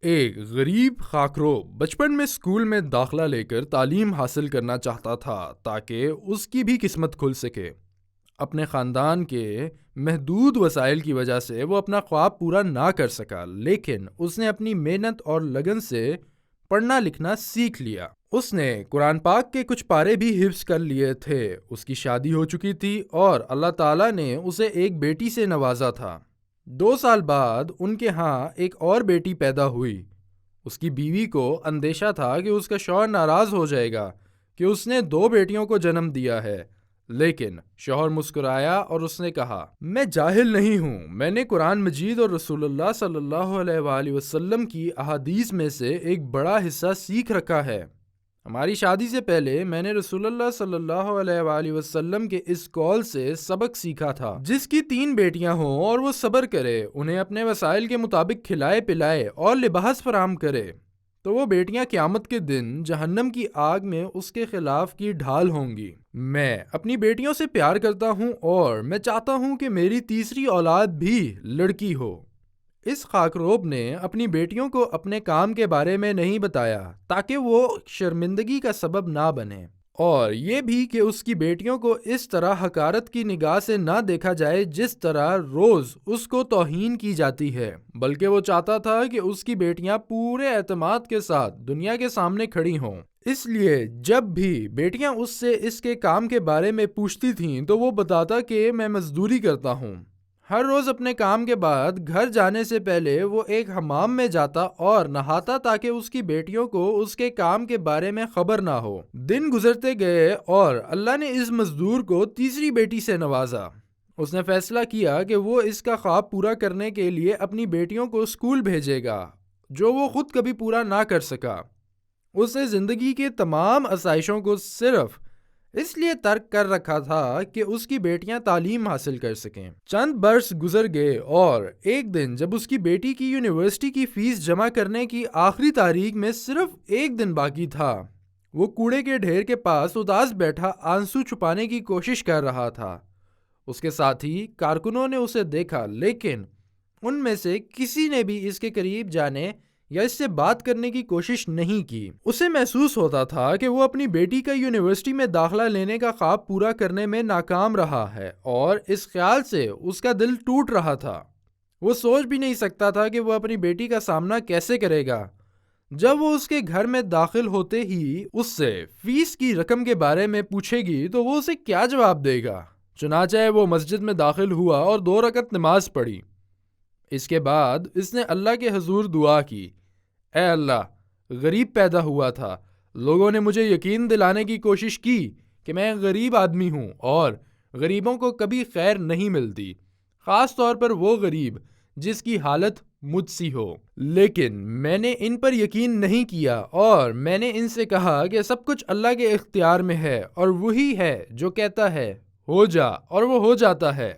ایک غریب خاکرو بچپن میں اسکول میں داخلہ لے کر تعلیم حاصل کرنا چاہتا تھا تاکہ اس کی بھی قسمت کھل سکے۔ اپنے خاندان کے محدود وسائل کی وجہ سے وہ اپنا خواب پورا نہ کر سکا، لیکن اس نے اپنی محنت اور لگن سے پڑھنا لکھنا سیکھ لیا۔ اس نے قرآن پاک کے کچھ پارے بھی حفظ کر لیے تھے۔ اس کی شادی ہو چکی تھی اور اللہ تعالیٰ نے اسے ایک بیٹی سے نوازا تھا۔ 2 سال بعد ان کے ہاں ایک اور بیٹی پیدا ہوئی۔ اس کی بیوی کو اندیشہ تھا کہ اس کا شوہر ناراض ہو جائے گا کہ اس نے 2 بیٹیوں کو جنم دیا ہے، لیکن شوہر مسکرایا اور اس نے کہا، میں جاہل نہیں ہوں، میں نے قرآن مجید اور رسول اللہ صلی اللہ علیہ وآلہ وسلم کی احادیث میں سے ایک بڑا حصہ سیکھ رکھا ہے۔ ہماری شادی سے پہلے میں نے رسول اللہ صلی اللہ علیہ وآلہ وسلم کے اس قول سے سبق سیکھا تھا، جس کی 3 بیٹیاں ہوں اور وہ صبر کرے، انہیں اپنے وسائل کے مطابق کھلائے پلائے اور لباس فراہم کرے، تو وہ بیٹیاں قیامت کے دن جہنم کی آگ میں اس کے خلاف کی ڈھال ہوں گی۔ میں اپنی بیٹیوں سے پیار کرتا ہوں اور میں چاہتا ہوں کہ میری تیسری اولاد بھی لڑکی ہو۔ اس خاکروب نے اپنی بیٹیوں کو اپنے کام کے بارے میں نہیں بتایا تاکہ وہ شرمندگی کا سبب نہ بنے، اور یہ بھی کہ اس کی بیٹیوں کو اس طرح حقارت کی نگاہ سے نہ دیکھا جائے جس طرح روز اس کو توہین کی جاتی ہے، بلکہ وہ چاہتا تھا کہ اس کی بیٹیاں پورے اعتماد کے ساتھ دنیا کے سامنے کھڑی ہوں۔ اس لیے جب بھی بیٹیاں اس سے اس کے کام کے بارے میں پوچھتی تھیں تو وہ بتاتا کہ میں مزدوری کرتا ہوں۔ ہر روز اپنے کام کے بعد گھر جانے سے پہلے وہ ایک حمام میں جاتا اور نہاتا تاکہ اس کی بیٹیوں کو اس کے کام کے بارے میں خبر نہ ہو۔ دن گزرتے گئے اور اللہ نے اس مزدور کو تیسری بیٹی سے نوازا۔ اس نے فیصلہ کیا کہ وہ اس کا خواب پورا کرنے کے لیے اپنی بیٹیوں کو اسکول بھیجے گا جو وہ خود کبھی پورا نہ کر سکا۔ اس نے زندگی کے تمام آسائشوں کو صرف اس لیے ترک کر رکھا تھا کہ اس کی بیٹیاں تعلیم حاصل کر سکیں۔ چند برس گزر گئے اور ایک دن جب اس کی بیٹی کی یونیورسٹی کی فیس جمع کرنے کی آخری تاریخ میں صرف 1 دن باقی تھا، وہ کوڑے کے ڈھیر کے پاس اداس بیٹھا آنسو چھپانے کی کوشش کر رہا تھا۔ اس کے ساتھی کارکنوں نے اسے دیکھا، لیکن ان میں سے کسی نے بھی اس کے قریب جانے یا اس سے بات کرنے کی کوشش نہیں کی۔ اسے محسوس ہوتا تھا کہ وہ اپنی بیٹی کا یونیورسٹی میں داخلہ لینے کا خواب پورا کرنے میں ناکام رہا ہے، اور اس خیال سے اس کا دل ٹوٹ رہا تھا۔ وہ سوچ بھی نہیں سکتا تھا کہ وہ اپنی بیٹی کا سامنا کیسے کرے گا جب وہ اس کے گھر میں داخل ہوتے ہی اس سے فیس کی رقم کے بارے میں پوچھے گی تو وہ اسے کیا جواب دے گا۔ چنانچہ وہ مسجد میں داخل ہوا اور 2 رکعت نماز پڑھی۔ اس کے بعد اس نے اللہ کے حضور دعا کی، اے اللہ، غریب پیدا ہوا تھا، لوگوں نے مجھے یقین دلانے کی کوشش کی کہ میں غریب آدمی ہوں اور غریبوں کو کبھی خیر نہیں ملتی، خاص طور پر وہ غریب جس کی حالت مجھ سی ہو، لیکن میں نے ان پر یقین نہیں کیا اور میں نے ان سے کہا کہ سب کچھ اللہ کے اختیار میں ہے اور وہی ہے جو کہتا ہے ہو جا اور وہ ہو جاتا ہے۔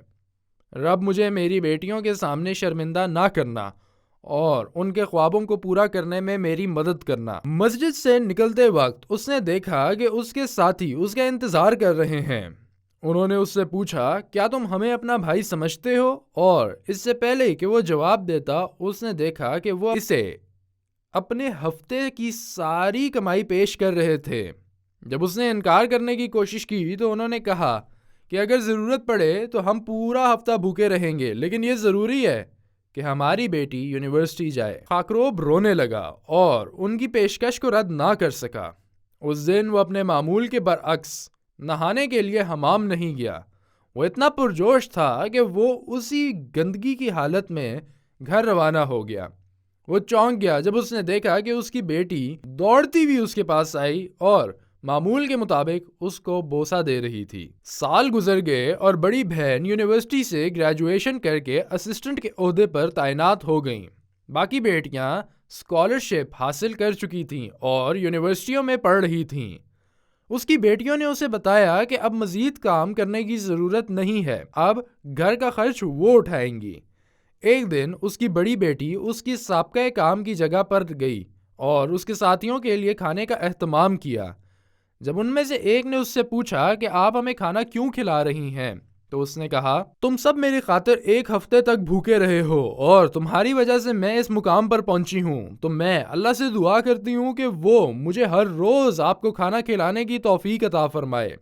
رب، مجھے میری بیٹیوں کے سامنے شرمندہ نہ کرنا اور ان کے خوابوں کو پورا کرنے میں میری مدد کرنا۔ مسجد سے نکلتے وقت اس نے دیکھا کہ اس کے ساتھی اس کا انتظار کر رہے ہیں۔ انہوں نے اس سے پوچھا، کیا تم ہمیں اپنا بھائی سمجھتے ہو؟ اور اس سے پہلے کہ وہ جواب دیتا اس نے دیکھا کہ وہ اسے اپنے ہفتے کی ساری کمائی پیش کر رہے تھے۔ جب اس نے انکار کرنے کی کوشش کی تو انہوں نے کہا کہ اگر ضرورت پڑے تو ہم پورا ہفتہ بھوکے رہیں گے، لیکن یہ ضروری ہے کہ ہماری بیٹی یونیورسٹی جائے۔ خاکروب رونے لگا اور ان کی پیشکش کو رد نہ کر سکا۔ اس دن وہ اپنے معمول کے برعکس نہانے کے لیے حمام نہیں گیا۔ وہ اتنا پرجوش تھا کہ وہ اسی گندگی کی حالت میں گھر روانہ ہو گیا۔ وہ چونک گیا جب اس نے دیکھا کہ اس کی بیٹی دوڑتی ہوئی اس کے پاس آئی اور معمول کے مطابق اس کو بوسہ دے رہی تھی۔ سال گزر گئے اور بڑی بہن یونیورسٹی سے گریجویشن کر کے اسسٹنٹ کے عہدے پر تعینات ہو گئیں۔ باقی بیٹیاں اسکالرشپ حاصل کر چکی تھیں اور یونیورسٹیوں میں پڑھ رہی تھیں۔ اس کی بیٹیوں نے اسے بتایا کہ اب مزید کام کرنے کی ضرورت نہیں ہے، اب گھر کا خرچ وہ اٹھائیں گی۔ ایک دن اس کی بڑی بیٹی اس کی سابقہ کام کی جگہ پر گئی اور اس کے ساتھیوں کے لیے کھانے کا اہتمام کیا۔ جب ان میں سے ایک نے اس سے پوچھا کہ آپ ہمیں کھانا کیوں کھلا رہی ہیں تو اس نے کہا تم سب میری خاطر 1 ہفتے تک بھوکے رہے ہو اور تمہاری وجہ سے میں اس مقام پر پہنچی ہوں، تو میں اللہ سے دعا کرتی ہوں کہ وہ مجھے ہر روز آپ کو کھانا کھلانے کی توفیق عطا فرمائے۔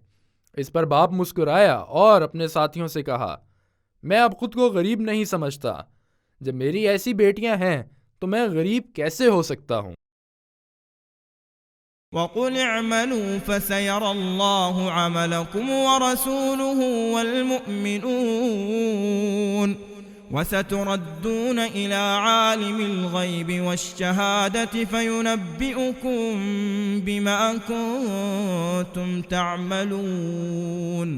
اس پر باپ مسکرایا اور اپنے ساتھیوں سے کہا میں اب خود کو غریب نہیں سمجھتا، جب میری ایسی بیٹیاں ہیں تو میں غریب کیسے ہو سکتا ہوں؟ وَقُلِ اعْمَلُوا فَسَيَرَى اللَّهُ عَمَلَكُمْ وَرَسُولُهُ وَالْمُؤْمِنُونَ وَسَتُرَدُّونَ إِلَى عَالِمِ الْغَيْبِ وَالشَّهَادَةِ فَيُنَبِّئُكُم بِمَا كُنتُمْ تَعْمَلُونَ